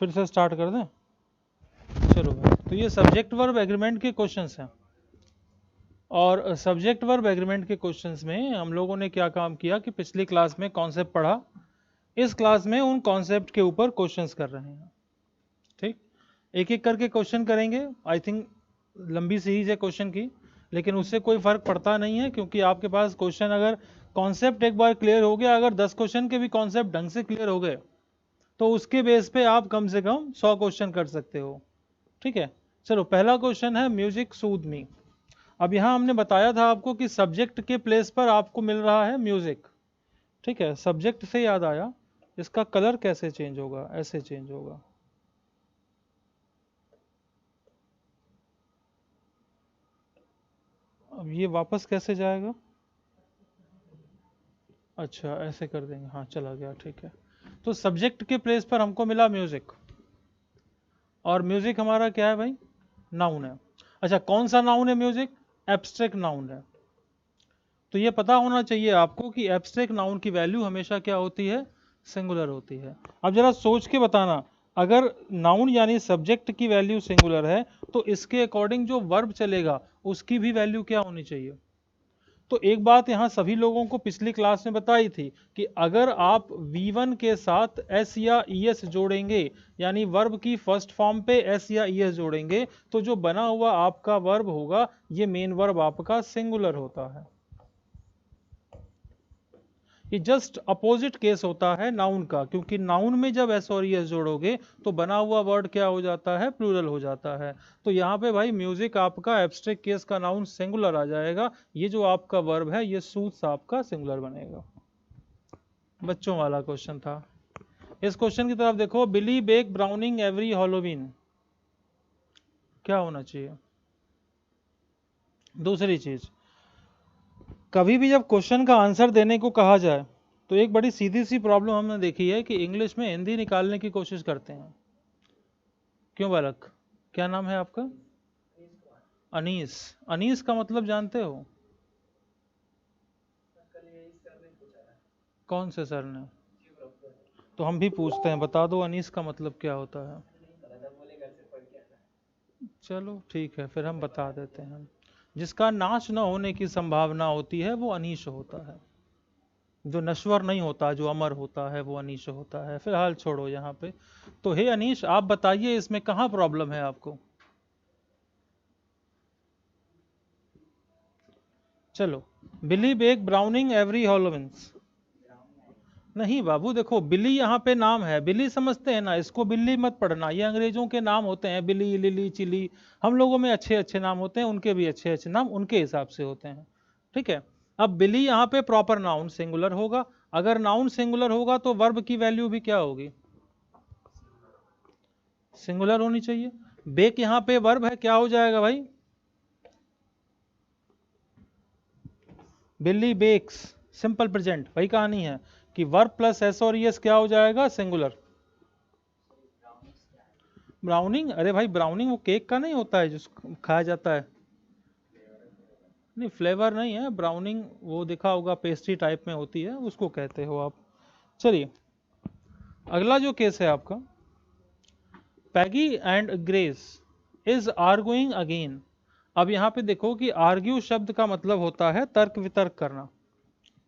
फिर से स्टार्ट कर दें? चलो भाई, तो ये सब्जेक्ट वर्ब एग्रीमेंट के क्वेश्चंस हैं। और सब्जेक्ट वर्ब एग्रीमेंट के क्वेश्चंस में हम लोगों ने क्या काम किया कि पिछली क्लास में कॉन्सेप्ट पढ़ा, इस क्लास में उन कॉन्सेप्ट के ऊपर क्वेश्चंस कर रहे हैं। ठीक, एक एक करके क्वेश्चन करेंगे। आई थिंक लंबी सीरीज है क्वेश्चन की, लेकिन उससे कोई फर्क पड़ता नहीं है, क्योंकि आपके पास क्वेश्चन अगर कॉन्सेप्ट एक बार क्लियर हो गया, अगर 10 क्वेश्चन के भी कॉन्सेप्ट ढंग से क्लियर हो गए तो उसके बेस पे आप कम से कम 100 क्वेश्चन कर सकते हो। ठीक है, चलो पहला क्वेश्चन है म्यूजिक सूद मी। अब यहाँ हमने बताया था आपको कि सब्जेक्ट के प्लेस पर आपको मिल रहा है म्यूजिक। ठीक है, सब्जेक्ट से याद आया, इसका कलर कैसे चेंज होगा? ऐसे चेंज होगा। अब ये वापस कैसे जाएगा? अच्छा, ऐसे कर देंगे, हाँ चला गया, ठीक है। तो सब्जेक्ट के प्लेस पर हमको मिला म्यूजिक, और म्यूजिक हमारा क्या है भाई? नाउन है। अच्छा, कौन सा नाउन है म्यूजिक? एब्स्ट्रैक्ट नाउन है। तो ये पता होना चाहिए आपको कि एब्स्ट्रैक्ट नाउन की वैल्यू हमेशा क्या होती है? सिंगुलर होती है। अब जरा सोच के बताना, अगर नाउन यानी सब्जेक्ट की वैल्यू सिंगुलर है तो इसके अकॉर्डिंग जो वर्ब चलेगा उसकी भी वैल्यू क्या होनी चाहिए? तो एक बात यहाँ सभी लोगों को पिछली क्लास में बताई थी कि अगर आप V1 के साथ S या ES जोड़ेंगे, यानी वर्ब की फर्स्ट फॉर्म पे S या ES जोड़ेंगे, तो जो बना हुआ आपका वर्ब होगा, ये मेन वर्ब आपका सिंगुलर होता है। ये जस्ट अपोजिट केस होता है नाउन का, क्योंकि नाउन में जब एस और एस जोड़ोगे तो बना हुआ वर्ड क्या हो जाता है? प्लूरल हो जाता है। तो यहाँ पे भाई म्यूजिक आपका एब्स्ट्रैक्ट केस का नाउन सिंगुलर आ जाएगा। ये जो आपका वर्ब है ये सूट्स आपका सिंगुलर बनेगा। बच्चों वाला क्वेश्चन था। इस क्वेश्चन की तरफ देखो, बिली बेक ब्राउनिंग एवरी हॉलोवीन, क्या होना चाहिए? दूसरी चीज, कभी भी जब क्वेश्चन का आंसर देने को कहा जाए तो एक बड़ी सीधी सी प्रॉब्लम हमने देखी है कि इंग्लिश में हिंदी निकालने की कोशिश करते हैं। क्यों बालक, क्या नाम है आपका? अनीस। अनीस का मतलब जानते हो? कौन से सर ने? तो हम भी पूछते हैं, बता दो अनीस का मतलब क्या होता है? चलो ठीक है, फिर हम बता देते हैं। जिसका नाश न होने की संभावना होती है वो अनीश होता है। जो नश्वर नहीं होता, जो अमर होता है, वो अनीश होता है। फिलहाल छोड़ो यहाँ पे। तो हे अनीश, आप बताइए इसमें कहाँ प्रॉब्लम है आपको? चलो, बिली बेक ब्राउनिंग एवरी हॉलोविंस। नहीं बाबू, देखो बिली यहाँ पे नाम है, बिली समझते हैं ना, इसको बिल्ली मत पढ़ना। ये अंग्रेजों के नाम होते हैं, बिली, लिली, चिली। हम लोगों में अच्छे अच्छे नाम होते हैं, उनके भी अच्छे अच्छे नाम उनके हिसाब से होते हैं। ठीक है, अब बिली यहाँ पे प्रॉपर नाउन सिंगुलर होगा। अगर नाउन सिंगुलर होगा तो वर्ब की वैल्यू भी क्या होगी? सिंगुलर होनी चाहिए। बेक यहाँ पे वर्ब है, क्या हो जाएगा भाई? बिल्ली बेक्स, सिंपल प्रेजेंट। वही कहानी है कि वर्ब प्लस एस और एस क्या हो जाएगा? सिंगुलर। ब्राउनिंग, अरे भाई ब्राउनिंग वो केक का नहीं होता है जो खाया जाता है? नहीं, फ्लेवर नहीं है ब्राउनिंग, वो देखा होगा पेस्ट्री टाइप में होती है, उसको कहते हो आप। चलिए, अगला जो केस है आपका, Peggy and Grace is arguing again. अब यहाँ पे देखो कि आर्ग्यू शब्द का मतलब होता है तर्क वितर्क करना।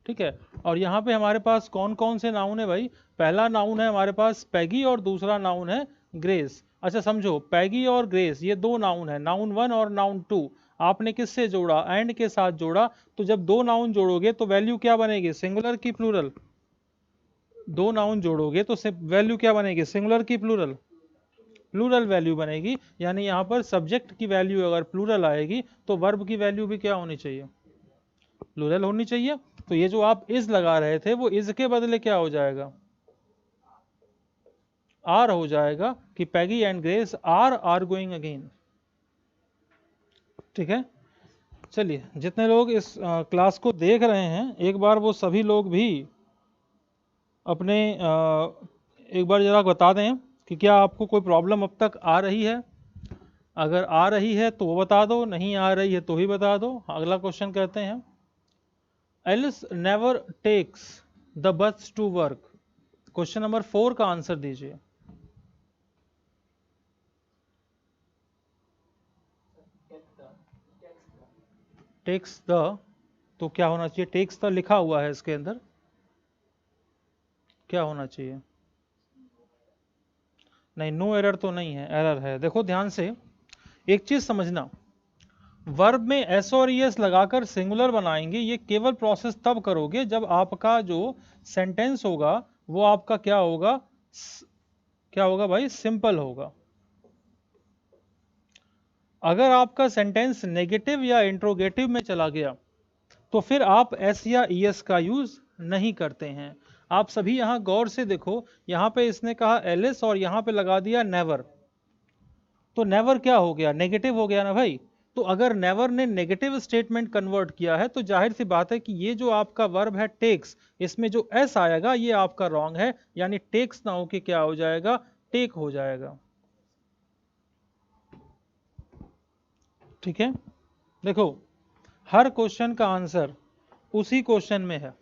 ठीक है, और यहाँ पे हमारे पास कौन कौन से नाउन है भाई? पहला नाउन है हमारे पास पैगी और दूसरा नाउन है ग्रेस। अच्छा समझो, पैगी और ग्रेस ये दो नाउन है, नाउन वन और नाउन टू। आपने किससे जोड़ा? एंड के साथ जोड़ा। तो जब दो नाउन जोड़ोगे तो वैल्यू क्या बनेगी? सिंगुलर की प्लूरल? दो नाउन जोड़ोगे तो वैल्यू क्या बनेगी? सिंगुलर की प्लूरल? प्लूरल वैल्यू बनेगी। यानी यहाँ पर सब्जेक्ट की वैल्यू अगर प्लूरल आएगी तो वर्ब की वैल्यू भी क्या होनी चाहिए? प्लूरल होनी चाहिए। तो ये जो आप इज लगा रहे थे वो इज के बदले क्या हो जाएगा? आर हो जाएगा, कि Peggy and Grace are arguing again. ठीक है, चलिए जितने लोग इस क्लास को देख रहे हैं एक बार वो सभी लोग भी अपने एक बार जरा बता दें कि क्या आपको कोई प्रॉब्लम अब तक आ रही है। अगर आ रही है तो वो बता दो, नहीं आ रही है तो ही बता दो। अगला क्वेश्चन कहते हैं, Alice never takes the bus to work. Question number 4 का आंसर दीजिए। टेक्स द, तो क्या होना चाहिए? टेक्स द लिखा हुआ है इसके अंदर, क्या होना चाहिए? नहीं, नो एरर तो नहीं है, एरर है। देखो ध्यान से एक चीज समझना, वर्ब में एस और ईएस लगाकर सिंगुलर बनाएंगे, ये केवल प्रोसेस तब करोगे जब आपका जो सेंटेंस होगा वो आपका क्या होगा? क्या होगा भाई? सिंपल होगा। अगर आपका सेंटेंस नेगेटिव या इंट्रोगेटिव में चला गया तो फिर आप एस या ईएस का यूज नहीं करते हैं। आप सभी यहां गौर से देखो, यहां पे इसने कहा एलिस और यहां पे लगा दिया नेवर, तो नेवर क्या हो गया? नेगेटिव हो गया ना भाई। तो अगर नेवर ने नेगेटिव स्टेटमेंट कन्वर्ट किया है तो जाहिर सी बात है कि ये जो आपका वर्ब है टेक्स, इसमें जो एस आएगा ये आपका रॉन्ग है, यानी टेक्स ना होके क्या हो जाएगा? टेक हो जाएगा। ठीक है, देखो हर क्वेश्चन का आंसर उसी क्वेश्चन में है,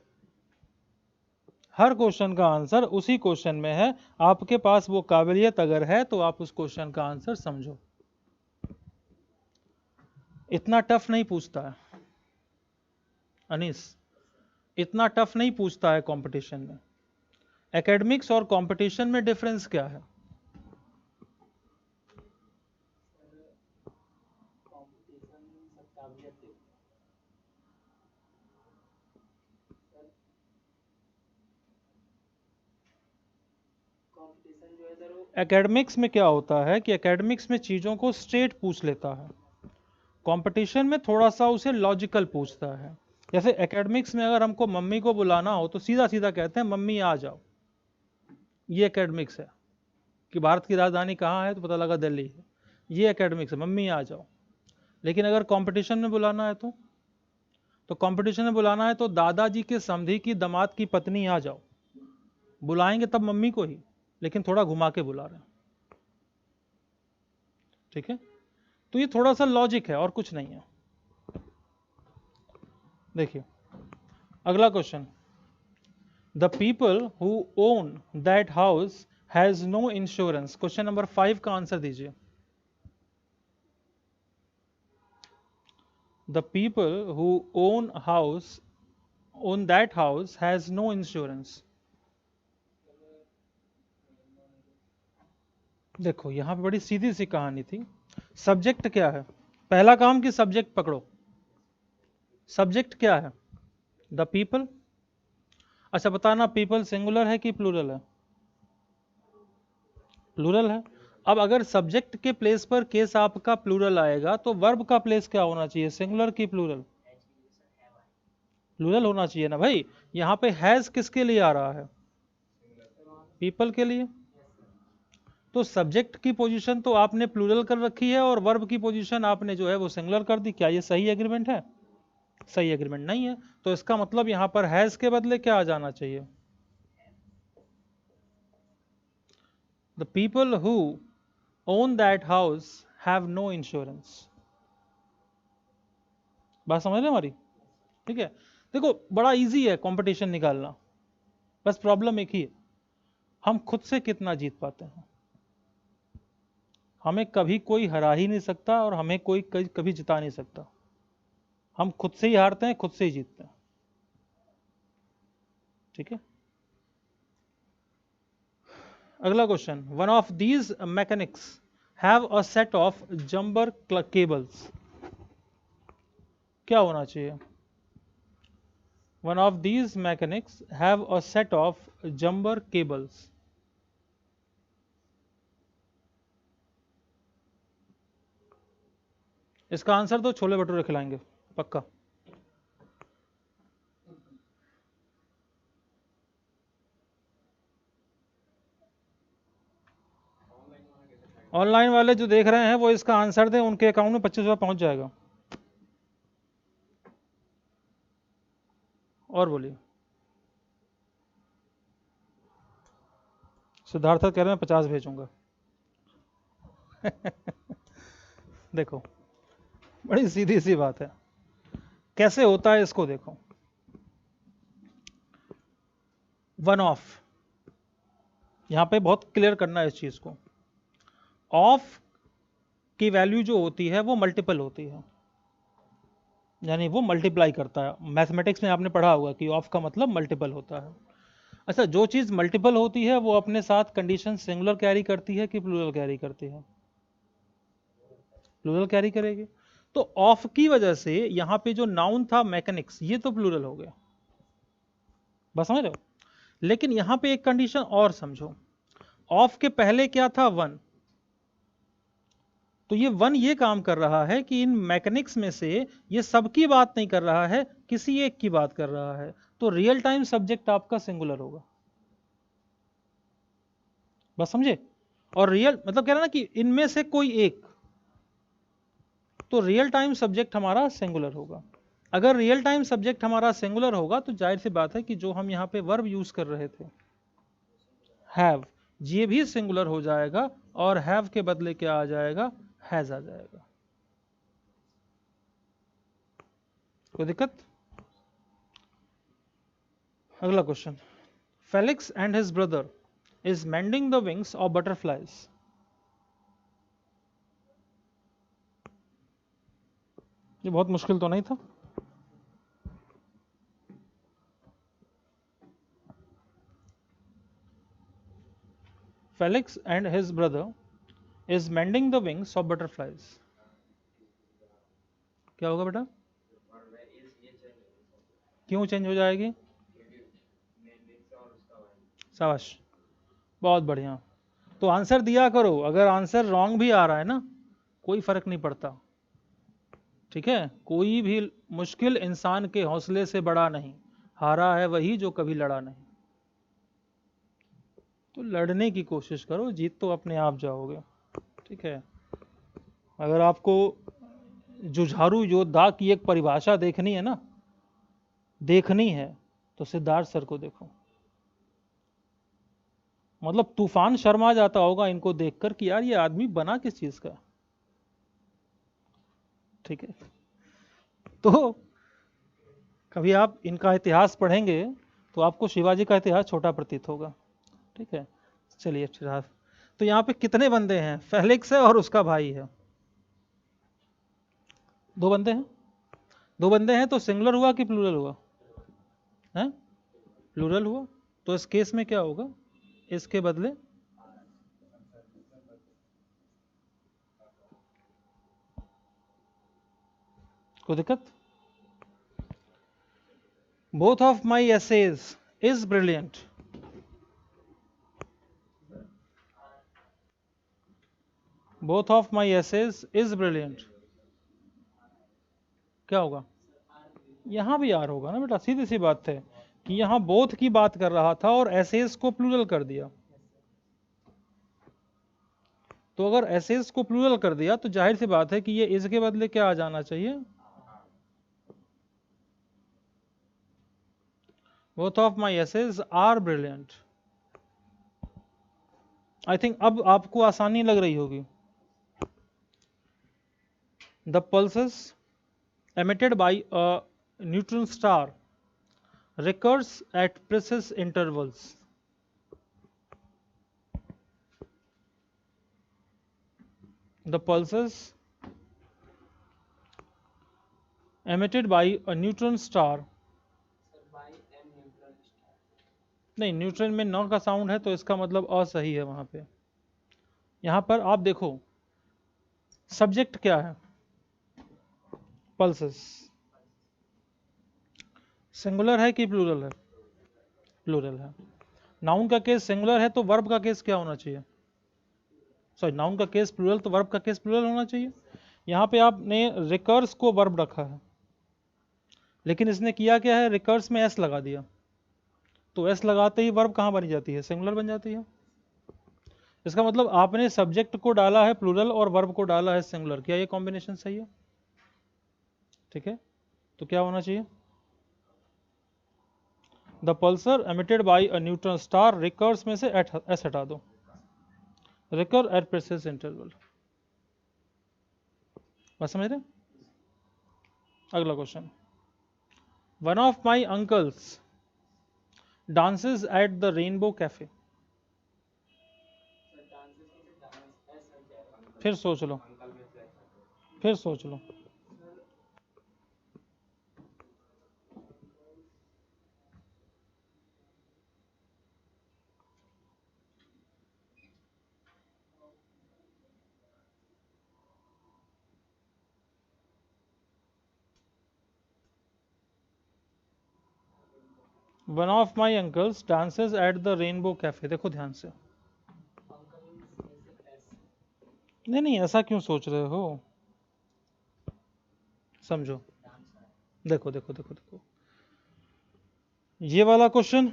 हर क्वेश्चन का आंसर उसी क्वेश्चन में है। आपके पास वो काबिलियत अगर है तो आप उस क्वेश्चन का आंसर समझो। इतना टफ नहीं पूछता है अनीस, इतना टफ नहीं पूछता है कंपटीशन में। एकेडमिक्स और कंपटीशन में डिफरेंस क्या है? एकेडमिक्स में क्या होता है कि एकेडमिक्स में चीजों को स्ट्रेट पूछ लेता है, कंपटीशन में थोड़ा सा उसे लॉजिकल पूछता है। जैसे एकेडमिक्स में अगर हमको मम्मी को बुलाना हो तो सीधा सीधा कहते हैं मम्मी आ जाओ, ये एकेडमिक्स है। कि भारत की राजधानी कहाँ है तो पता लगा दिल्ली है, ये एकेडमिक्स है, मम्मी आ जाओ। लेकिन अगर कंपटीशन में बुलाना है तो कंपटीशन में बुलाना है तो दादाजी के समधी की दामाद की पत्नी आ जाओ, बुलाएंगे तब मम्मी को ही, लेकिन थोड़ा घुमा के बुला रहे हैं। ठीक है, तो ये थोड़ा सा लॉजिक है और कुछ नहीं है। देखिए अगला question, the people who own that house has no insurance. Question number 5 का आंसर दीजिए। The people who own that house has no insurance. देखो यहां पे बड़ी सीधी सी कहानी थी। सब्जेक्ट क्या है? पहला काम कि सब्जेक्ट पकड़ो। सब्जेक्ट क्या है? The people. अच्छा बताना, पीपल सिंगुलर है कि प्लूरल है? प्लूरल है। अब अगर सब्जेक्ट के प्लेस पर केस आपका प्लूरल आएगा तो वर्ब का प्लेस क्या होना चाहिए? सिंगुलर की प्लूरल? प्लूरल होना चाहिए ना भाई। यहां पे हैज किसके लिए आ रहा है? पीपल के लिए। तो सब्जेक्ट की पोजीशन तो आपने प्लूरल कर रखी है और वर्ब की पोजीशन आपने जो है वो सिंगुलर कर दी। क्या ये सही एग्रीमेंट है? सही एग्रीमेंट नहीं है। तो इसका मतलब यहां पर हैज के बदले क्या आ जाना चाहिए? The people who own that house have no insurance. बात समझ रहे हमारी? ठीक है, देखो बड़ा इजी है कंपटीशन निकालना, बस प्रॉब्लम एक ही है, हम खुद से कितना जीत पाते हैं। हमें कभी कोई हरा ही नहीं सकता और हमें कोई कभी जिता नहीं सकता। हम खुद से ही हारते हैं, खुद से ही जीतते हैं। ठीक है, अगला question, one of these mechanics have a set of jumper cables. क्या होना चाहिए? One of these mechanics have a set of jumper cables. इसका आंसर तो छोले भटूरे खिलाएंगे पक्का। ऑनलाइन वाले जो देख रहे हैं वो इसका आंसर दें, उनके अकाउंट में 25 रुपया पहुंच जाएगा। और बोलिए। सिद्धार्थ कह रहे हैं 50 भेजूंगा। देखो बड़ी सीधी सी बात है, कैसे होता है इसको देखो। वन ऑफ, यहां पे बहुत क्लियर करना है इस चीज को। ऑफ की वैल्यू जो होती है वो मल्टीपल होती है। यानी वो मल्टीप्लाई करता है। मैथमेटिक्स में आपने पढ़ा होगा कि ऑफ का मतलब मल्टीपल होता है। अच्छा, जो चीज़ मल्टीपल होती है वो अपने साथ कंडीशन सिंगुलर कैरी करती है कि प्लूरल कैरी करती है? प्लूरल कैरी करेगी। तो ऑफ की वजह से यहाँ पे जो नाउन था मैकेनिक्स, ये तो प्लूरल हो गया, बस समझ रहे हो। लेकिन यहाँ पे एक कंडीशन और समझो, ऑफ के पहले क्या था? वन। तो ये वन ये काम कर रहा है कि इन मैकेनिक्स में से ये सबकी बात नहीं कर रहा है, किसी एक की बात कर रहा है। तो रियल टाइम सब्जेक्ट आपका सिंगुलर होगा, बस समझे। और रियल मतलब कह रहा ना कि इनमें से कोई एक, तो रियल टाइम सब्जेक्ट हमारा सिंगुलर होगा। अगर रियल टाइम सब्जेक्ट हमारा सिंगुलर होगा तो जाहिर सी बात है कि जो हम यहाँ पे वर्ब यूज कर रहे थे हैव, ये भी सिंगुलर हो जाएगा और हैव के बदले क्या आ जाएगा? हैज आ जाएगा। कोई दिक्कत? अगला question, Felix and his brother is mending the wings of butterflies. ये बहुत मुश्किल तो नहीं था? Felix and his brother is mending the wings of butterflies. क्या होगा बेटा? क्यों चेंज हो जाएगी? शाबाश, बहुत बढ़िया। तो आंसर दिया करो, अगर आंसर रॉन्ग भी आ रहा है ना, कोई फर्क नहीं पड़ता, ठीक है। कोई भी मुश्किल इंसान के हौसले से बड़ा नहीं, हारा है वही जो कभी लड़ा नहीं। तो लड़ने की कोशिश करो, जीत तो अपने आप जाओगे, ठीक है। अगर आपको जुझारू योद्धा की एक परिभाषा देखनी है ना, देखनी है, तो सिद्धार्थ सर को देखो। मतलब तूफान शर्मा जाता होगा इनको देखकर कि यार ये आदमी बना किस चीज का, ठीक है। तो कभी आप इनका इतिहास पढ़ेंगे तो आपको शिवाजी का इतिहास छोटा प्रतीत होगा, ठीक है। चलिए फिर, तो यहाँ पे कितने बंदे हैं? फेलिक्स है और उसका भाई है, दो बंदे हैं। दो बंदे हैं तो सिंगुलर हुआ कि प्लूरल हुआ? है प्लूरल हुआ। तो इस केस में क्या होगा? इसके बदले कोई दिक्कत? Both of my essays is brilliant. Both of my essays is brilliant, क्या होगा? यहां भी आर होगा ना बेटा, सीधी सी बात है कि यहां बोथ की बात कर रहा था और एसेज को प्लूरल कर दिया। तो अगर एसेज को प्लूरल कर दिया तो जाहिर सी बात है कि ये इज के बदले क्या आ जाना चाहिए? Both of my essays are brilliant. I think अब आपको आसानी लग रही होगी। The pulses emitted by a neutron star recurs at precise intervals. The pulses emitted by a neutron star, नहीं न्यूट्रन में न का साउंड है तो इसका मतलब असही है वहां पे। यहां पर आप देखो सब्जेक्ट क्या है? पल्सेस। सिंगुलर है कि प्लूरल है? प्लूरल है। नाउन का केस सिंगुलर है तो वर्ब का केस क्या होना चाहिए? सॉरी, नाउन का केस प्लूरल तो वर्ब का केस प्लूरल होना चाहिए। यहाँ पे आपने रिकर्स को वर्ब रखा है, लेकिन इसने किया क्या है? रिकर्स में एस लगा दिया। तो एस लगाते ही वर्ब कहाँ बनी जाती है? सिंगुलर बन जाती है। इसका मतलब आपने सब्जेक्ट को डाला है प्लूरल और वर्ब को डाला है सिंगुलर। क्या ये कॉम्बिनेशन सही है? ठीक है, तो क्या होना चाहिए? The Pulsar emitted by a neutron star recurs में से एस हटा दो, रिकर एट प्रेसिस इंटरवल। बस समझ रहे? अगला question, one of my uncles dances at the rainbow cafe. फिर सोच लो, फिर सोच लो। One of my uncles dances at the rainbow cafe. देखो ध्यान से, नहीं नहीं ऐसा क्यों सोच रहे हो, समझो। देखो देखो देखो देखो, ये वाला क्वेश्चन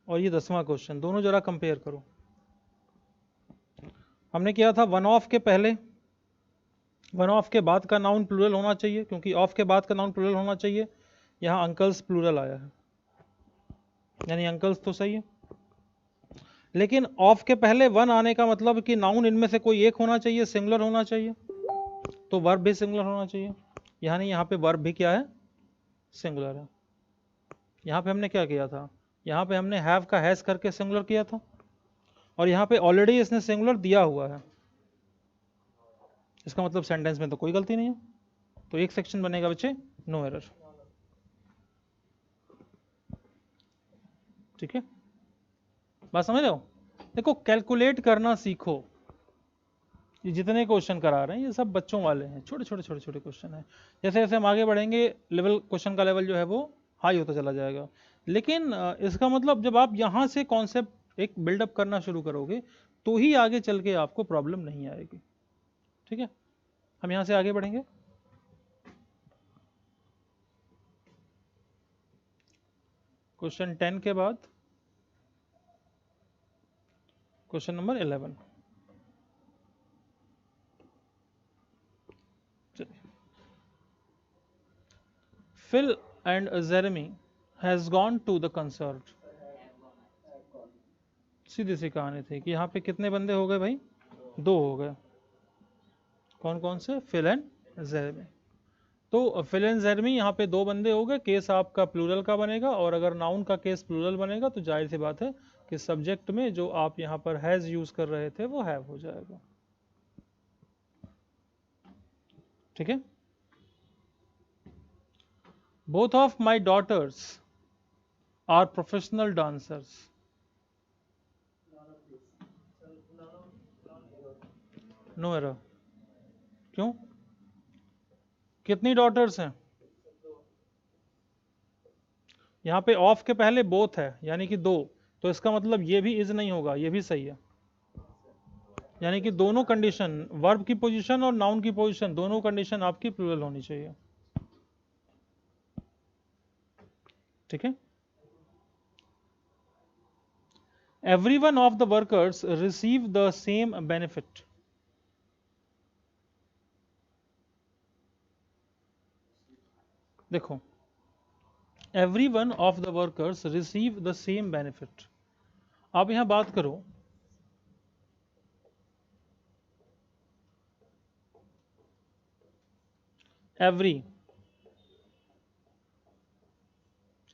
और ये 10वां क्वेश्चन दोनों जरा कंपेयर करो। हमने किया था वन ऑफ के पहले, वन ऑफ के बाद का नाउन प्लूरल होना चाहिए, क्योंकि ऑफ के बाद का नाउन प्लूरल होना चाहिए। यहाँ अंकल्स प्लूरल आया है, यानी अंकल्स तो सही है। लेकिन ऑफ के पहले वन आने का मतलब कि नाउन इनमें से कोई एक होना चाहिए, सिंगुलर होना चाहिए, तो वर्ब भी सिंगुलर होना चाहिए। यानी यहाँ पे वर्ब भी क्या है, सिंगुलर है। यहाँ पे हमने क्या किया था, यहाँ पे हमने हैव का हैज करके सिंगुलर किया था, और यहाँ पे ऑलरेडी इसने सिंगुलर दिया हुआ है। इसका मतलब सेंटेंस में तो कोई गलती नहीं है, तो एक सेक्शन बनेगा बच्चे नो एरर। ठीक है, बात समझ रहे हो। देखो कैलकुलेट करना सीखो। ये जितने क्वेश्चन करा रहे हैं ये सब बच्चों वाले हैं, छोटे छोटे छोटे छोटे क्वेश्चन हैं। जैसे जैसे हम आगे बढ़ेंगे लेवल, क्वेश्चन का लेवल जो है वो हाई होता चला जाएगा। लेकिन इसका मतलब जब आप यहाँ से कॉन्सेप्ट एक बिल्डअप करना शुरू करोगे तो ही आगे चल के आपको प्रॉब्लम नहीं आएगी। ठीक है, हम यहाँ से आगे बढ़ेंगे। क्वेश्चन 10 के बाद question number 11। Phil and Jeremy has gone to the concert। सीधी सी कहानी थी कि यहाँ पे कितने बंदे हो गए भाई, 2 हो गए। कौन कौन से, फिल एंड जेरेमी। तो फिल एंड जेरेमी यहाँ पे 2 बंदे हो गए, केस आपका प्लूरल का बनेगा, और अगर नाउन का केस प्लूरल बनेगा तो जाहिर सी बात है कि सब्जेक्ट में जो आप यहाँ पर हैज यूज कर रहे थे वो हैव हो जाएगा। ठीक है, both of my daughters are professional dancers. No error, क्यों, कितनी डॉटर्स हैं, यहाँ पे ऑफ के पहले बोथ है यानी कि 2, तो इसका मतलब ये भी इज नहीं होगा, ये भी सही है। यानी कि दोनों कंडीशन, वर्ब की पोजीशन और नाउन की पोजीशन, दोनों कंडीशन आपकी प्लूरल होनी चाहिए। ठीक है, every one of the workers receive the same benefit. देखो, every one of the workers receive the same benefit. आप यहां बात करो, एवरी,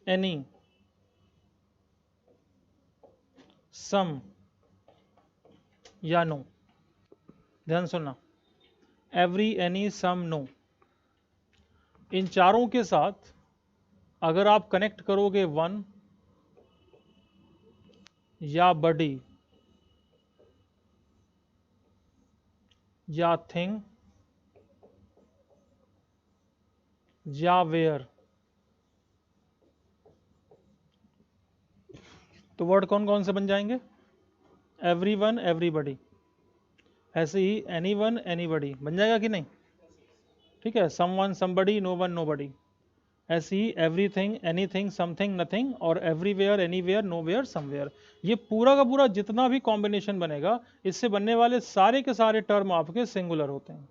एनी, सम या नो। ध्यान सुनना, एवरी, एनी, सम, नो, इन चारों के साथ अगर आप कनेक्ट करोगे वन या बडी या थिंग या वेयर, तो वर्ड कौन कौन से बन जाएंगे, एवरी वन, एवरीबडी। ऐसे ही एनी वन, एनीबडी बन जाएगा कि नहीं। ठीक है, some one, somebody, no one, nobody. ऐसे ही एवरीथिंग, एनीथिंग, समथिंग, नथिंग, और एवरीवेयर, एनीवेयर, नोवेयर, समवेयर। ये पूरा का पूरा जितना भी कॉम्बिनेशन बनेगा, इससे बनने वाले सारे के सारे टर्म आपके सिंगुलर होते हैं।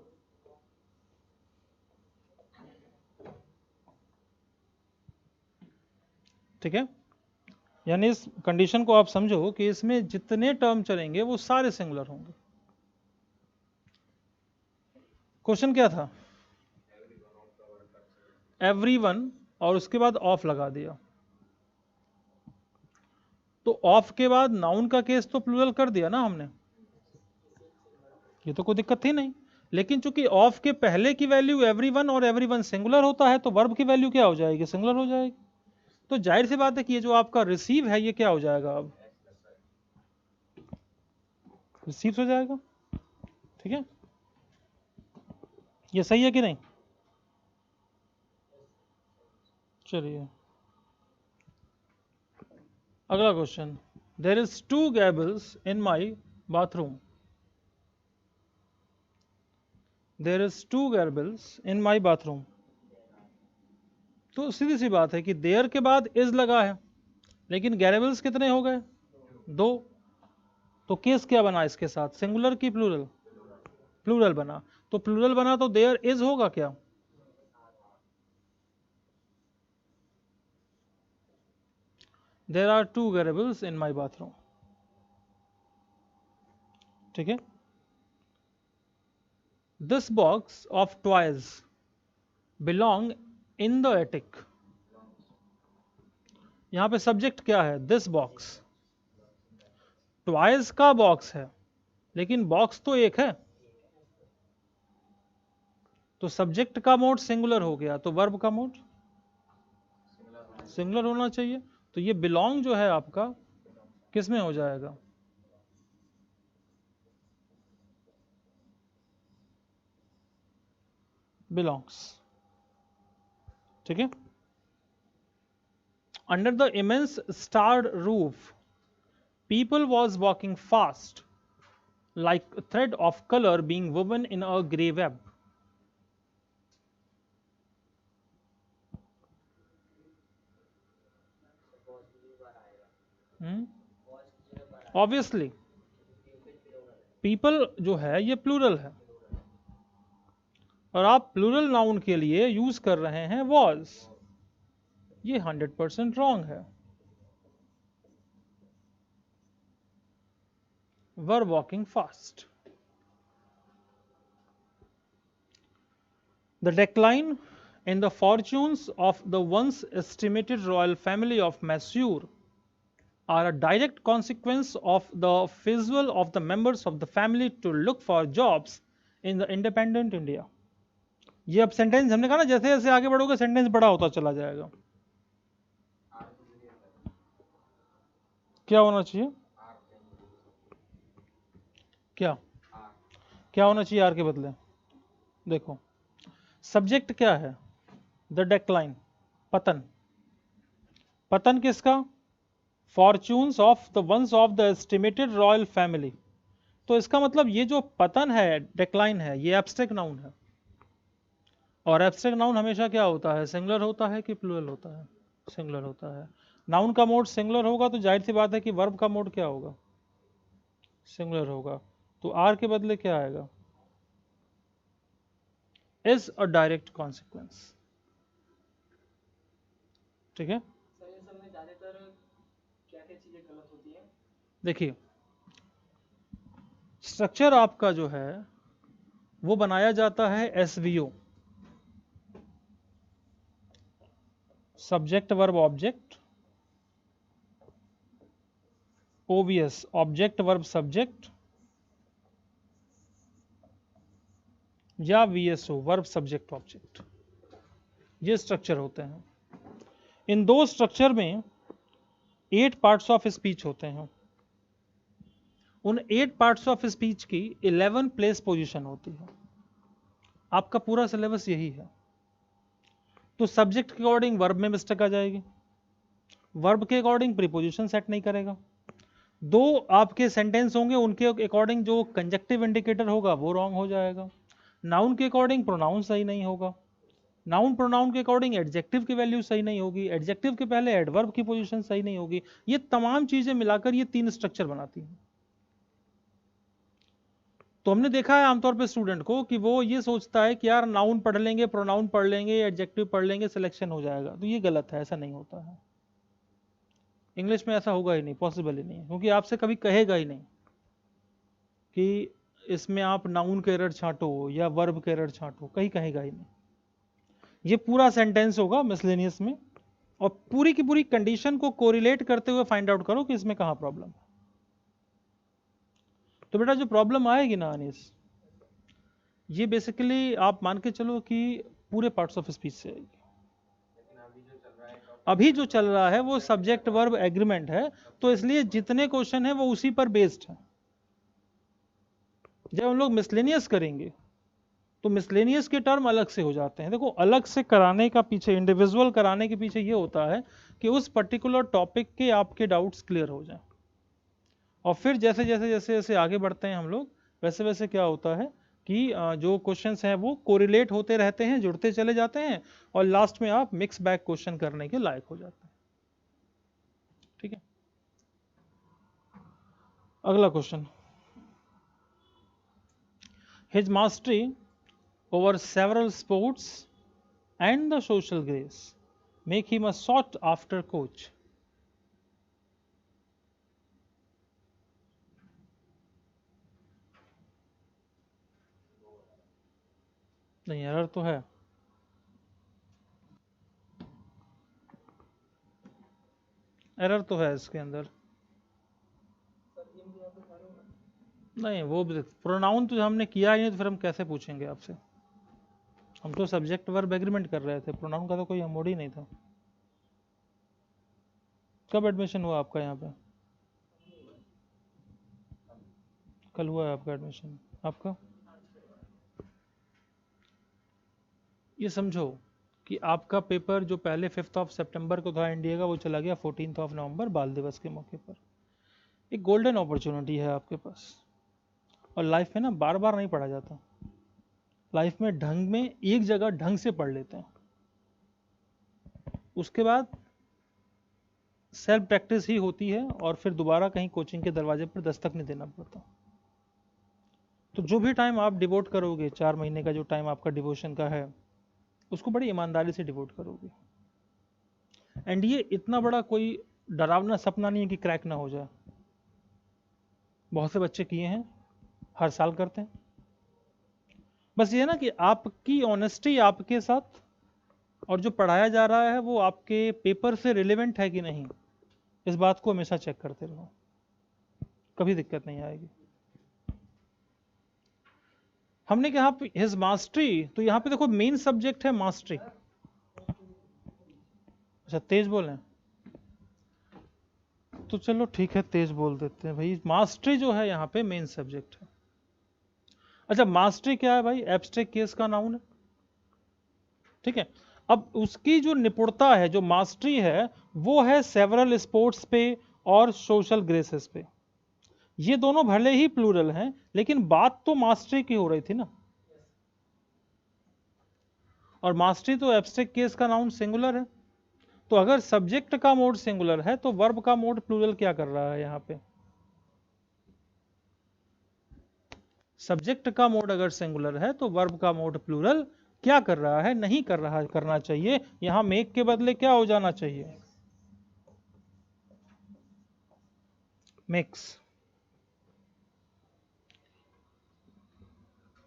ठीक है, यानी इस कंडीशन को आप समझो कि इसमें जितने टर्म चलेंगे वो सारे सिंगुलर होंगे। क्वेश्चन क्या था, एवरी वन और उसके बाद ऑफ लगा दिया, तो ऑफ के बाद नाउन का केस तो प्लूरल कर दिया ना हमने, ये तो कोई दिक्कत थी नहीं। लेकिन चूंकि ऑफ के पहले की वैल्यू एवरीवन और एवरीवन सिंगुलर होता है, तो वर्ब की वैल्यू क्या हो जाएगी, सिंगुलर हो जाएगी। तो जाहिर सी बात है कि ये जो आपका रिसीव है ये क्या हो जाएगा, अब रिसीव हो जाएगा। ठीक है, ये सही है कि नहीं। चलिए अगला question, there is 2 gables in my bathroom. There is 2 gables in my bathroom. तो सीधी सी बात है कि देयर के बाद इज लगा है, लेकिन गैरेबल्स कितने हो गए? 2। तो केस क्या बना इसके साथ, सिंगुलर की प्लूरल? प्लूरल बना। तो प्लूरल बना तो देयर इज होगा क्या? There are 2 variables in my bathroom. ठीक है। This box of toys belong in the attic. यहां पे सब्जेक्ट क्या है? This box. टॉयज का बॉक्स है, लेकिन बॉक्स तो एक है, तो सब्जेक्ट का मोड सिंगुलर हो गया, तो वर्ब का मोड सिंगुलर होना चाहिए। तो ये बिलोंग जो है आपका किस में हो जाएगा? बिलोंग्स। ठीक है। Under the immense starred roof people was walking fast like a thread of color being woven in a grey web. Obviously people जो है ये प्लूरल है, और आप प्लूरल नाउन के लिए यूज कर रहे हैं was। ये 100% रॉन्ग है। were walking fast। The decline in the fortunes of the once estimated royal family of Massur are a direct consequence of the refusal of the members of the family to look for jobs in the independent India। ये अब sentence हमने कहा ना, जैसे जैसे आगे बढ़ोगे sentence बड़ा होता चला जाएगा। क्या होना चाहिए? क्या क्या होना चाहिए आर के बदले? देखो सब्जेक्ट क्या है? द डेक्लाइन, पतन। पतन किसका? Fortunes of the ones of the estimated royal family. तो इसका मतलब ये जो पतन है, डेक्लाइन है, ये एब्स्ट्रैक्ट नाउन है, और एब्स्ट्रैक्ट नाउन हमेशा क्या होता है? सिंगुलर होता है कि प्लूरल होता है? सिंगुलर होता है। नाउन का मोड सिंगुलर होगा तो जाहिर सी बात है कि वर्ब का मोड क्या होगा? सिंगुलर होगा। तो आर के बदले क्या आएगा? Is a direct consequence. ठीक है। देखिए स्ट्रक्चर आपका जो है वो बनाया जाता है SVO, subject verb object, OBS object verb subject, या वीएसओ वर्ब सब्जेक्ट ऑब्जेक्ट। ये स्ट्रक्चर होते हैं। इन दो स्ट्रक्चर में 8 पार्ट्स ऑफ स्पीच होते हैं। उन 8 पार्ट्स ऑफ स्पीच की 11 प्लेस पोजीशन होती है। आपका पूरा सिलेबस यही है। तो सब्जेक्ट के अकॉर्डिंग वर्ब में मिस्टेक आ जाएगी, वर्ब के अकॉर्डिंग प्रीपोजिशन सेट नहीं करेगा, दो आपके सेंटेंस होंगे उनके अकॉर्डिंग जो कंजक्टिव इंडिकेटर होगा वो रॉन्ग हो जाएगा, नाउन के अकॉर्डिंग प्रोनाउन सही नहीं होगा, नाउन प्रोनाउन के अकॉर्डिंग एडजेक्टिव की वैल्यू सही नहीं होगी, एडजेक्टिव के पहले एडवर्ब की पोजीशन सही नहीं होगी। ये तमाम चीजें मिलाकर ये 3 स्ट्रक्चर बनाती हैं। तो हमने देखा है आमतौर पे स्टूडेंट को कि वो ये सोचता है कि यार नाउन पढ़ लेंगे, प्रोनाउन पढ़ लेंगे, एडजेक्टिव पढ़ लेंगे, सिलेक्शन हो जाएगा। तो ये गलत है, ऐसा नहीं होता है। इंग्लिश में ऐसा होगा ही नहीं, पॉसिबल ही नहीं, क्योंकि आपसे कभी कहेगा ही नहीं कि इसमें आप नाउन के एरर छांटो या वर्ब के एरर छांटो, कहीं कहेगा ही नहीं। ये पूरा सेंटेंस होगा मिसलेनियस में, और पूरी की पूरी कंडीशन को कोरिलेट करते हुए फाइंड आउट करो कि इसमें कहां प्रॉब्लम है। तो बेटा जो प्रॉब्लम आएगी ना अनीस, ये बेसिकली आप मान के चलो कि पूरे पार्ट्स ऑफ स्पीच से आएगी। अभी जो चल रहा है वो सब्जेक्ट वर्ब एग्रीमेंट है, तो इसलिए जितने क्वेश्चन है वो उसी पर बेस्ड है। जब हम लोग मिसलेनियस करेंगे तो मिसलेनियस के टर्म अलग से हो जाते हैं। देखो अलग से कराने का पीछे, इंडिविजुअल कराने के पीछे ये होता है कि उस पर्टिकुलर टॉपिक के आपके डाउट्स क्लियर हो जाएं, और फिर जैसे जैसे जैसे जैसे आगे बढ़ते हैं हम लोग, वैसे वैसे क्या होता है कि जो क्वेश्चंस हैं वो कोरिलेट होते रहते हैं, जुड़ते चले जाते हैं, और लास्ट में आप मिक्स बैग क्वेश्चन करने के लायक हो जाते हैं। ठीक है, अगला question, his mastery over several sports and the social grace make him a sought after coach. नहीं, एरर तो है, एरर तो है इसके अंदर। नहीं, वो प्रोनाउन तो हमने किया ही नहीं, तो फिर हम कैसे पूछेंगे आपसे? हम तो सब्जेक्ट वर्ब एग्रीमेंट कर रहे थे, प्रोनाउन का तो कोई मोड ही नहीं था। कब एडमिशन हुआ आपका यहाँ पे? कल हुआ है आपका एडमिशन? आपका ये समझो कि आपका पेपर जो पहले 5 सितंबर को था इंडिया का, वो चला गया 14 नवंबर, बाल दिवस के मौके पर। एक गोल्डन अपॉर्चुनिटी है आपके पास, और लाइफ में ना बार बार नहीं पढ़ा जाता। लाइफ में ढंग में एक जगह ढंग से पढ़ लेते हैं, उसके बाद सेल्फ प्रैक्टिस ही होती है, और फिर दोबारा कहीं कोचिंग के दरवाजे पर दस्तक नहीं देना पड़ता। तो जो भी टाइम आप डिवोट करोगे, 4 महीने का जो टाइम आपका डिवोशन का है, उसको बड़ी ईमानदारी से डिवोट करोगे। एंड ये इतना बड़ा कोई डरावना सपना नहीं है कि क्रैक ना हो जाए। बहुत से बच्चे किए हैं, हर साल करते हैं। बस ये ना कि आपकी ऑनेस्टी आपके साथ, और जो पढ़ाया जा रहा है वो आपके पेपर से रिलेवेंट है कि नहीं, इस बात को हमेशा चेक करते रहो, कभी दिक्कत नहीं आएगी। हमने कहा हिज मास्टरी, तो यहाँ पे देखो मेन सब्जेक्ट है मास्टरी। अच्छा, तेज बोलें तो चलो ठीक है, तेज बोल देते हैं भाई। मास्टरी जो है यहाँ पे मेन सब्जेक्ट है। अच्छा, मास्टरी क्या है भाई? एब्स्ट्रैक्ट केस का नाउन है, ठीक है। अब उसकी जो निपुणता है, जो मास्टरी है, वो है सेवरल स्पोर्ट्स पे और सोशल ग्रेसेस पे। ये दोनों भले ही प्लूरल हैं, लेकिन बात तो मास्टरी की हो रही थी ना, और मास्टरी तो एब्स्ट्रैक्ट केस का नाउन सिंगुलर है। तो अगर सब्जेक्ट का मोड सिंगुलर है, तो वर्ब का मोड प्लूरल क्या कर रहा है यहाँ पे? सब्जेक्ट का मोड अगर सिंगुलर है, तो वर्ब का मोड प्लूरल क्या कर रहा है? नहीं कर रहा, करना चाहिए यहां मेक के बदले क्या हो जाना चाहिए? Makes.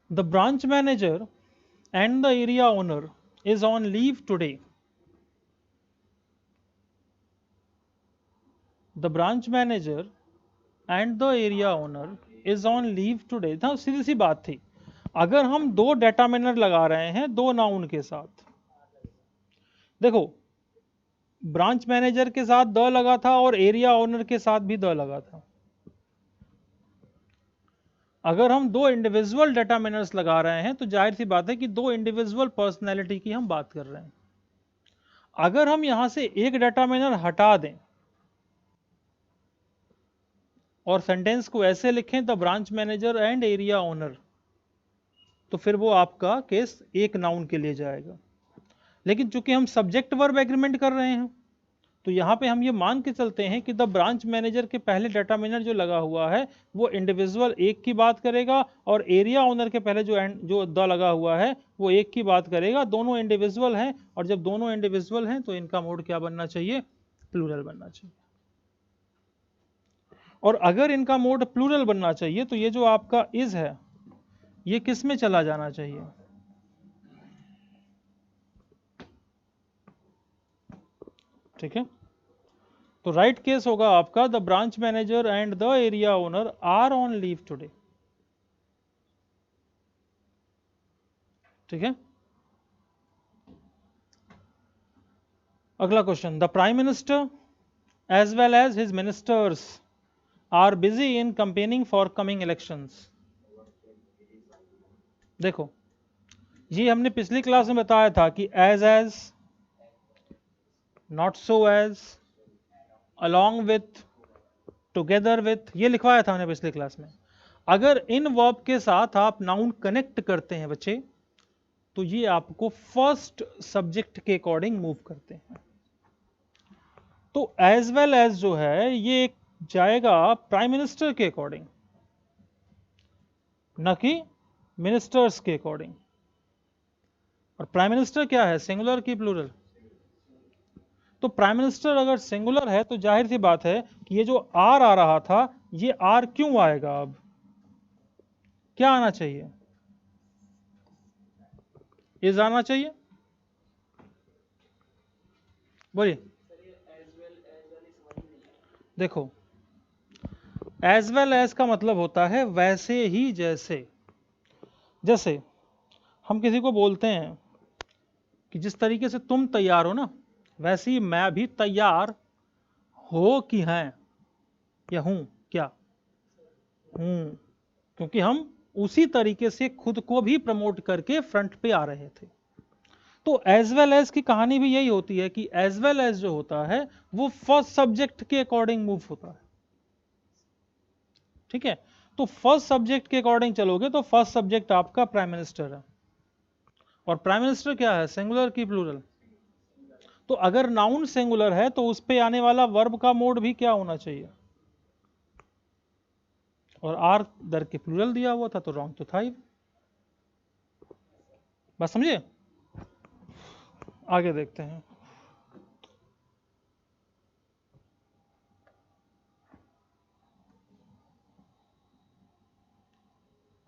The branch manager and the area owner is on leave today. The branch manager and the area owner is on leave today। था, सीधी सी बात थी। अगर हम दो डेटामिनर लगा रहे हैं दो नाउन के साथ, देखो ब्रांच मैनेजर के साथ द लगा था और एरिया ओनर के साथ भी द लगा था। अगर हम दो इंडिविजुअल डेटामिनर्स लगा रहे हैं, तो जाहिर सी बात है कि दो इंडिविजुअल पर्सनैलिटी की हम बात कर रहे हैं। अगर हम यहां से एक डेटामिनर हटा दें और सेंटेंस को ऐसे लिखें, the branch manager and area owner, तो फिर वो आपका केस एक नाउन के लिए जाएगा। लेकिन चूंकि हम सब्जेक्ट वर्ब एग्रीमेंट कर रहे हैं, तो यहां पे हम ये मान के चलते हैं कि द ब्रांच मैनेजर के पहले डेटामिनर जो लगा हुआ है वो इंडिविजुअल एक की बात करेगा, और एरिया ओनर के पहले जो द लगा हुआ है वो एक की बात करेगा। दोनों इंडिविजुअल हैं, और जब दोनों इंडिविजुअल हैं तो इनका मोड क्या बनना चाहिए? प्लूरल बनना चाहिए। और अगर इनका मोड प्लूरल बनना चाहिए, तो ये जो आपका इज है, ये किस में चला जाना चाहिए? ठीक है, तो राइट केस होगा आपका the branch manager and the area owner are on leave today. ठीक है, अगला question, the prime minister as well as his ministers are busy in campaigning for coming elections. देखो ये हमने पिछली क्लास में बताया था कि as, not so as, along with, together with, ये लिखवाया था हमने पिछली क्लास में। अगर इन वर्ब के साथ आप नाउन कनेक्ट करते हैं बच्चे, तो ये आपको फर्स्ट सब्जेक्ट के अकॉर्डिंग मूव करते हैं। तो एज वेल एज जो है ये जाएगा प्राइम मिनिस्टर के अकॉर्डिंग, न कि मिनिस्टर्स के अकॉर्डिंग। और प्राइम मिनिस्टर क्या है, सिंगुलर की प्लूरल? तो प्राइम मिनिस्टर अगर सिंगुलर है तो जाहिर सी बात है कि ये जो आर आ रहा था, ये आर क्यों आएगा? अब क्या आना चाहिए? इज आना चाहिए। बोलिए। देखो, एज वेल एज का मतलब होता है वैसे ही जैसे। जैसे हम किसी को बोलते हैं कि जिस तरीके से तुम तैयार हो ना, वैसे ही मैं भी तैयार हो कि हैं, या हूं, क्या हूं, क्योंकि हम उसी तरीके से खुद को भी प्रमोट करके फ्रंट पे आ रहे थे। तो एज वेल एज की कहानी भी यही होती है कि एज वेल एज जो होता है वो फर्स्ट सब्जेक्ट के अकॉर्डिंग मूव होता है। ठीक है, तो फर्स्ट सब्जेक्ट के अकॉर्डिंग चलोगे तो फर्स्ट सब्जेक्ट आपका प्राइम मिनिस्टर है। और प्राइम मिनिस्टर क्या है, सिंगुलर की प्लूरल? तो अगर नाउन सिंगुलर है तो उस पे आने वाला वर्ब का मोड भी क्या होना चाहिए? और आर दर के प्लूरल दिया हुआ था तो रॉन्ग तो था ही। बस समझे? आगे देखते हैं।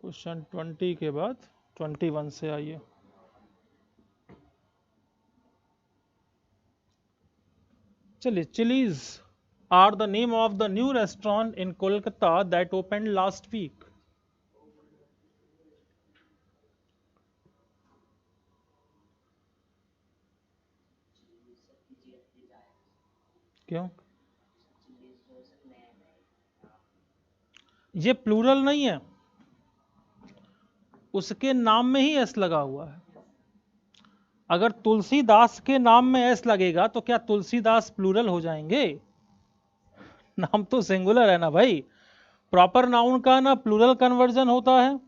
क्वेश्चन 20 के बाद 21 से आइए। चलिए, Chili's are the name of the new restaurant in Kolkata that open last week. क्यों? ये प्लूरल नहीं है, उसके नाम में ही एस लगा हुआ है। अगर तुलसीदास के नाम में एस लगेगा तो क्या तुलसीदास प्लूरल हो जाएंगे? नाम तो सिंगुलर है ना भाई। प्रॉपर नाउन का ना प्लूरल कन्वर्जन होता है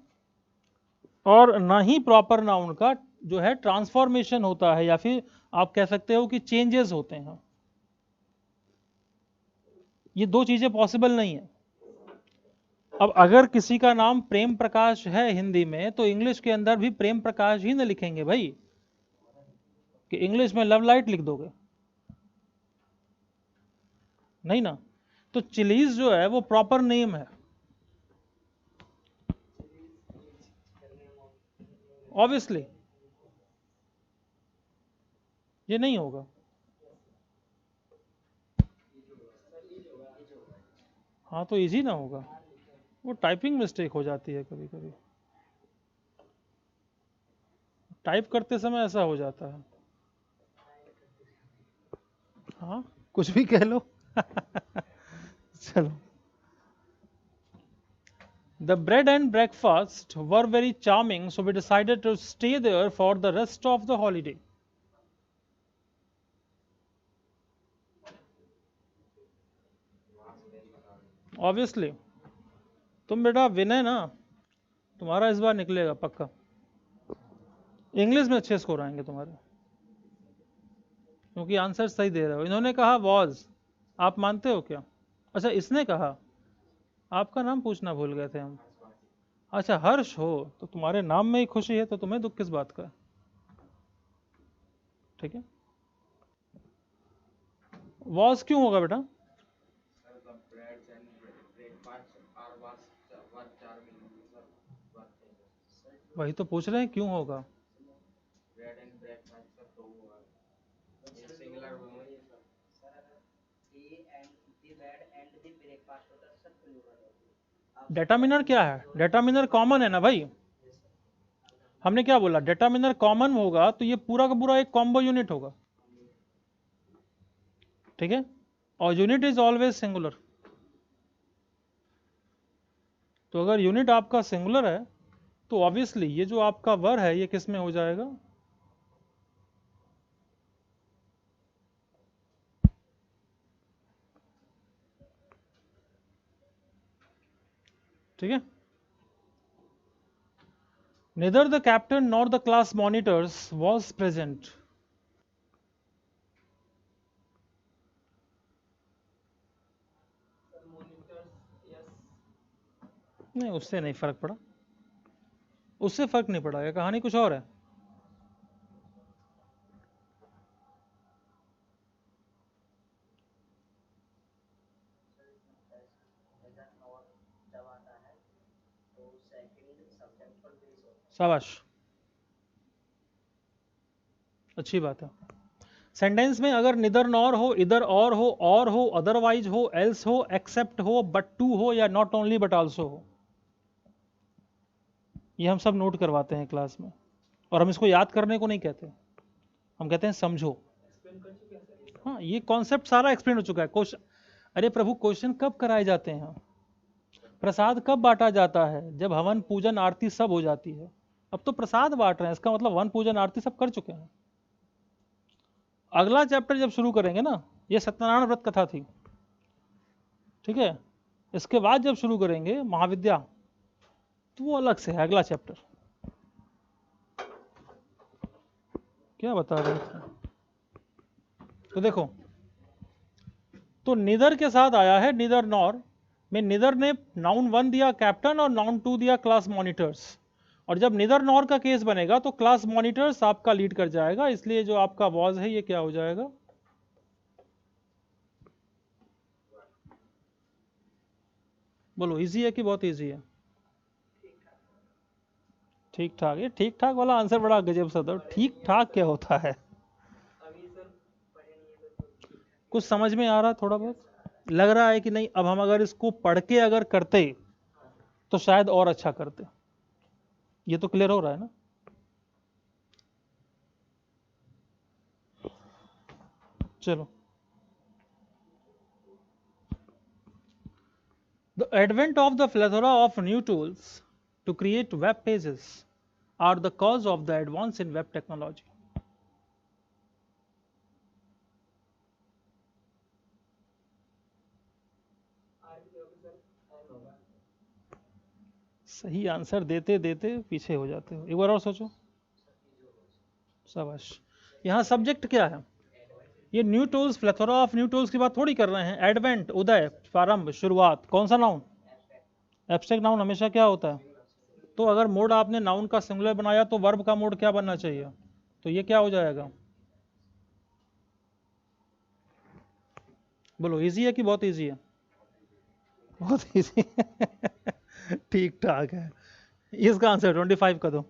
और ना ही प्रॉपर नाउन का जो है ट्रांसफॉर्मेशन होता है, या फिर आप कह सकते हो कि चेंजेस होते हैं। ये दो चीजें पॉसिबल नहीं है। अब अगर किसी का नाम प्रेम प्रकाश है हिंदी में, तो इंग्लिश के अंदर भी प्रेम प्रकाश ही ना लिखेंगे भाई, कि इंग्लिश में लव लाइट लिख दोगे? नहीं ना। तो चिलीज जो है वो प्रॉपर नेम है, ऑब्वियसली ये नहीं होगा। हाँ तो इजी ना होगा, वो टाइपिंग मिस्टेक हो जाती है कभी कभी, टाइप करते समय ऐसा हो जाता है। हाँ, कुछ भी कह लो। चलो। The bread and breakfast were very charming, so we decided to stay there for the rest of the holiday. Obviously, तुम बेटा विनय ना, तुम्हारा इस बार निकलेगा पक्का। इंग्लिश में अच्छे स्कोर आएंगे तुम्हारे, क्योंकि आंसर सही दे रहे हो। इन्होंने कहा वॉज, आप मानते हो क्या? अच्छा, इसने कहा, आपका नाम पूछना भूल गए थे हम। अच्छा, हर्ष हो, तो तुम्हारे नाम में ही खुशी है तो तुम्हें दुख किस बात का है? ठीक है, वॉज क्यों होगा बेटा? वही तो पूछ रहे हैं क्यों होगा। डेटामिनर क्या है? डेटामिनर कॉमन है ना भाई। हमने क्या बोला, डेटामिनर कॉमन होगा तो ये पूरा का पूरा एक कॉम्बो यूनिट होगा। ठीक है, और यूनिट इज ऑलवेज सिंगुलर। तो अगर यूनिट आपका सिंगुलर है तो ऑब्वियसली ये जो आपका वर है ये किस में हो जाएगा? ठीक है। Neither the captain nor the class monitors was present. नहीं, उससे नहीं फर्क पड़ा, उससे फर्क नहीं पड़ा, ये कहानी कुछ और है। शाबाश, अच्छी बात है। सेंटेंस में अगर निदर नॉर हो, इधर और हो, अदरवाइज हो, एल्स हो, एक्सेप्ट हो, बट टू हो, या नॉट ओनली बट आल्सो हो, ये हम सब नोट करवाते हैं क्लास में। और हम इसको याद करने को नहीं कहते, हम कहते हैं समझो। हाँ, ये कॉन्सेप्ट सारा एक्सप्लेन हो चुका है। क्वेश्चन, अरे प्रभु क्वेश्चन कब कराए जाते हैं? प्रसाद कब बांटा जाता है? जब हवन पूजन आरती सब हो जाती है। अब तो प्रसाद बांट रहे हैं, इसका मतलब हवन पूजन आरती सब कर चुके हैं। अगला चैप्टर जब शुरू करेंगे ना, ये सत्यनारायण व्रत कथा थी, ठीक है, इसके बाद जब शुरू करेंगे महाविद्या, तो वो अलग से है अगला चैप्टर। क्या बता रहे थे? तो देखो, तो निदर के साथ आया है निदर नॉर में, निदर ने नाउन 1 दिया कैप्टन और नाउन 2 दिया क्लास मॉनिटर्स। और जब निदर नॉर का केस बनेगा तो क्लास मॉनिटर्स आपका लीड कर जाएगा, इसलिए जो आपका वॉज है ये क्या हो जाएगा? बोलो, इजी है कि बहुत इजी है? ठीक ठाक। ये ठीक ठाक वाला आंसर बड़ा गजब सा था। ठीक ठाक क्या होता है? कुछ समझ में आ रहा, थोड़ा बहुत लग रहा है कि नहीं? अब हम अगर इसको पढ़ के अगर करते तो शायद और अच्छा करते। ये तो क्लियर हो रहा है ना? चलो, the advent of the plethora of new tools to create web pages are the cause of the advance in web technology. सही आंसर देते देते पीछे हो जाते हो, एक बार और सोचो। शाबाश। यहाँ सब्जेक्ट क्या है? ये new tools, plethora of new tools की बात थोड़ी कर रहे हैं। एडवेंट, उदय, प्रारंभ, शुरुआत, कौन सा नाउन? एब्स्ट्रैक्ट नाउन हमेशा क्या होता है? तो अगर मोड आपने नाउन का सिंगुलर बनाया तो वर्ब का मोड क्या बनना चाहिए? तो ये क्या हो जाएगा? बोलो, इजी है कि बहुत इजी है? बहुत इजी ठीक ठाक है। इसका आंसर 25 का दो।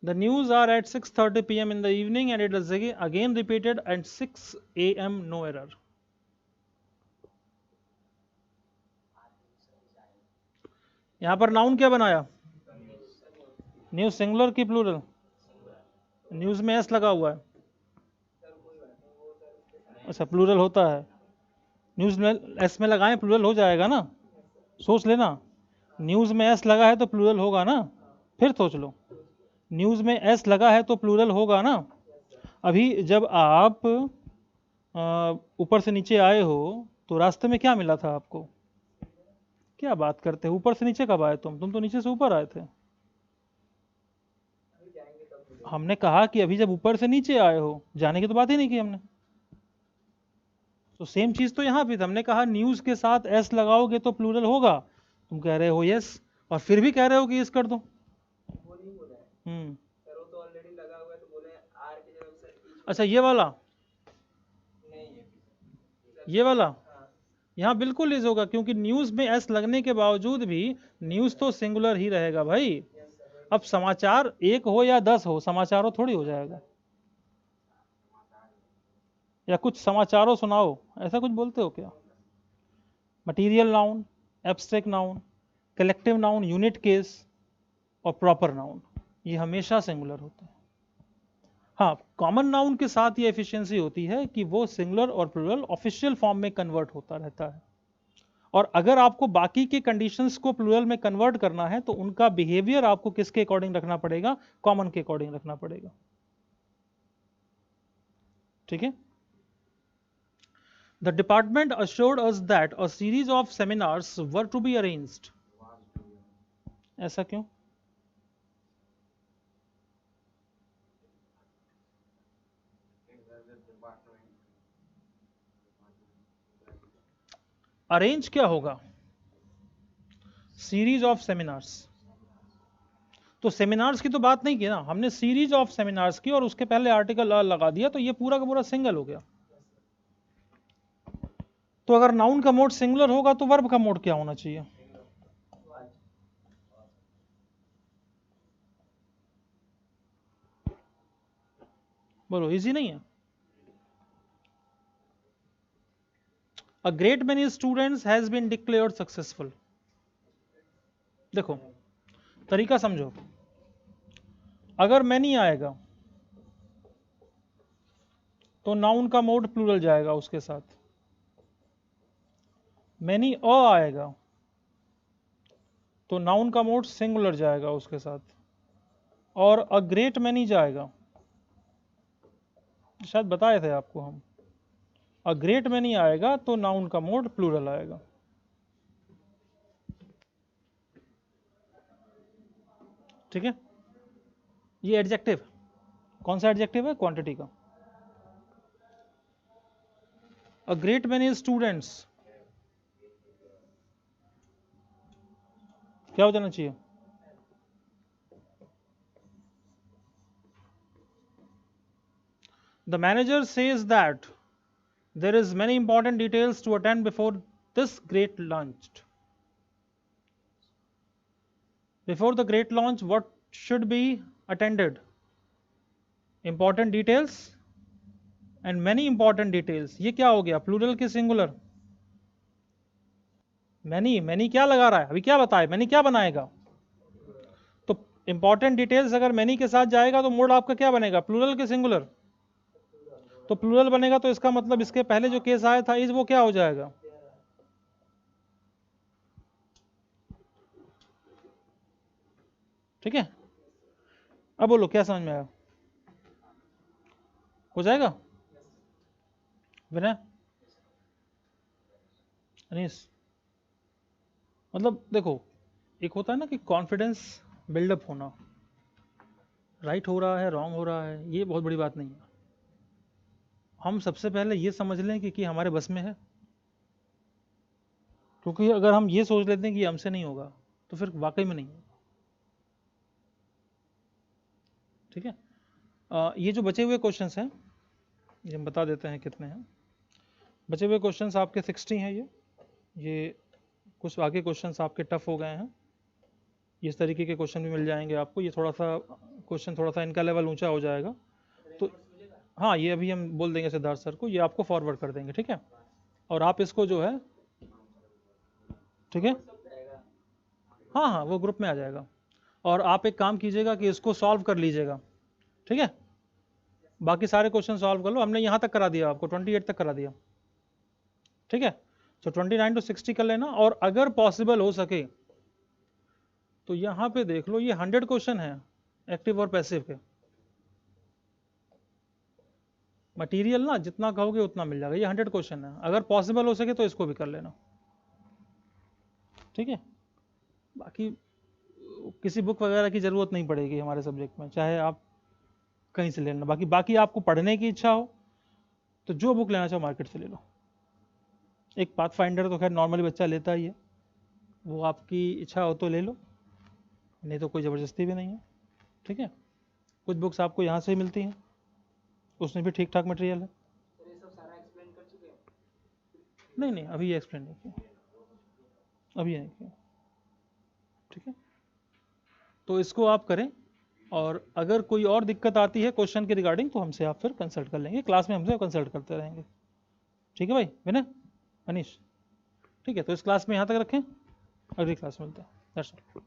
The news are at 6:30 p.m. in the evening and it is again repeated at 6 a.m. No error. यहाँ पर नाउन क्या बनाया? न्यूज सिंगुलर की प्लूरल? न्यूज में एस लगा हुआ है। अच्छा, प्लूरल होता है। न्यूज में एस में लगाएं, प्लूरल हो जाएगा ना? सोच लेना, न्यूज में एस लगा है तो प्लूरल होगा ना? फिर सोच लो, न्यूज में एस लगा है तो प्लूरल होगा ना? अभी जब आप ऊपर से नीचे आए हो तो रास्ते में क्या मिला था आपको? क्या बात करते हो, ऊपर से नीचे कब आए तुम तो नीचे से ऊपर आए थे। हमने कहा कि अभी जब ऊपर से नीचे आए हो, जाने की तो बात ही नहीं की हमने। तो सेम चीज तो यहाँ भी था, हमने कहा न्यूज के साथ एस लगाओगे तो प्लूरल होगा, तुम कह रहे हो यस, और फिर भी कह रहे हो कि यस कर दो। अच्छा, ये वाला यहाँ बिल्कुल इज होगा, क्योंकि न्यूज में एस लगने के बावजूद भी न्यूज तो सिंगुलर ही रहेगा भाई। अब समाचार एक हो या 10 हो, समाचारों थोड़ी हो जाएगा। या कुछ समाचारों सुनाओ, ऐसा कुछ बोलते हो क्या? Material noun, abstract noun, collective noun, unit case और प्रॉपर नाउन, ये हमेशा सिंगुलर होते हैं। हाँ, कॉमन नाउन के साथ ये एफिशिएंसी होती है कि वो सिंगुलर और प्लूरल ऑफिशियल फॉर्म में कन्वर्ट होता रहता है, और अगर आपको बाकी के कंडीशंस को प्लूरल में कन्वर्ट करना है तो उनका बिहेवियर आपको किसके अकॉर्डिंग रखना पड़ेगा, कॉमन के अकॉर्डिंग रखना पड़ेगा। ठीक है। The department assured us that a series of seminars were to be arranged. ऐसा क्यों? अरेंज क्या होगा? Series of seminars. तो सेमिनार्स की तो बात नहीं की ना हमने, सीरीज ऑफ सेमिनार्स की और उसके पहले आर्टिकल लगा दिया, तो ये पूरा का पूरा सिंगल हो गया। तो अगर नाउन का मोड सिंगुलर होगा तो वर्ब का मोड क्या होना चाहिए? बोलो, इजी नहीं है? A great many students has been declared successful. देखो तरीका समझो, अगर मैनी आएगा तो नाउन का मोड प्लूरल जाएगा उसके साथ, मैनी अ आएगा तो नाउन का मोड सिंगुलर जाएगा उसके साथ, और अ ग्रेट मैनी जाएगा, शायद बताए थे आपको हम, अ ग्रेट मैनी आएगा तो नाउन का मोड प्लूरल आएगा। ठीक है। ये एडजेक्टिव, कौन सा एडजेक्टिव है? क्वांटिटी का। अ ग्रेट मैनी स्टूडेंट्स क्या हो जाना चाहिए? The manager says that there is many important details to attend before this great launch. Before the great launch, what should be attended? Important details and many important details. ये क्या हो गया, plural की singular? Many, many क्या लगा रहा है अभी, क्या बताए, मैनी क्या बनाएगा? तो इंपॉर्टेंट डिटेल्स अगर मैनी के साथ जाएगा तो मोड आपका क्या बनेगा, प्लूरल के सिंगुलर? तो प्लूरल बनेगा तो इसका मतलब इसके पहले जो केस आया था इज वो क्या हो जाएगा? ठीक है। अब बोलो क्या समझ में आया? हो जाएगा विनय, अनीस? मतलब देखो, एक होता है ना कि कॉन्फिडेंस बिल्डअप होना, राइट हो रहा है रॉन्ग हो रहा है, ये बहुत बड़ी बात नहीं है। हम सबसे पहले ये समझ लें कि हमारे बस में है, क्योंकि अगर हम ये सोच लेते हैं कि हमसे नहीं होगा तो फिर वाकई में नहीं होगा। ठीक है। ये जो बचे हुए क्वेश्चंस हैं ये हम बता देते हैं कितने हैं। बचे हुए क्वेश्चंस आपके 60 हैं। ये कुछ आगे क्वेश्चंस आपके टफ हो गए हैं, इस तरीके के क्वेश्चन भी मिल जाएंगे आपको। ये थोड़ा सा क्वेश्चन, थोड़ा सा इनका लेवल ऊंचा हो जाएगा, तो हाँ ये अभी हम बोल देंगे सिद्धार्थ सर को, ये आपको फॉरवर्ड कर देंगे। ठीक है। और आप इसको जो है, ठीक है, हाँ हाँ वो ग्रुप में आ जाएगा। और आप एक काम कीजिएगा कि इसको सॉल्व कर लीजिएगा। ठीक है। बाकी सारे क्वेश्चन सॉल्व कर लो, हमने यहाँ तक करा दिया आपको, 28 तक करा दिया। ठीक है। तो 29 to 60 कर लेना, और अगर पॉसिबल हो सके तो यहाँ पे देख लो, ये 100 क्वेश्चन है एक्टिव और पैसिव के। मटेरियल ना जितना कहोगे उतना मिल जाएगा, ये 100 क्वेश्चन है, अगर पॉसिबल हो सके तो इसको भी कर लेना। ठीक है। बाकी किसी बुक वगैरह की ज़रूरत नहीं पड़ेगी हमारे सब्जेक्ट में, चाहे आप कहीं से लेना। बाकी आपको पढ़ने की इच्छा हो तो जो बुक लेना चाहो मार्केट से ले लो। एक पाथ फाइंडर तो खैर नॉर्मली बच्चा लेता ही है, वो आपकी इच्छा हो तो ले लो, नहीं तो कोई ज़बरदस्ती भी नहीं है। ठीक है। कुछ बुक्स आपको यहाँ से ही मिलती हैं, उसमें भी ठीक ठाक मटेरियल है। नहीं अभी ये एक्सप्लेन नहीं किया, अभी नहीं किया। ठीक है। तो इसको आप करें, और अगर कोई और दिक्कत आती है क्वेश्चन के रिगार्डिंग तो हमसे आप फिर कंसल्ट कर लेंगे, क्लास में हमसे कंसल्ट करते रहेंगे। ठीक है भाई विनय, अनीश? ठीक है, तो इस क्लास में यहाँ तक रखें, अगली क्लास में मिलते हैं। That's all.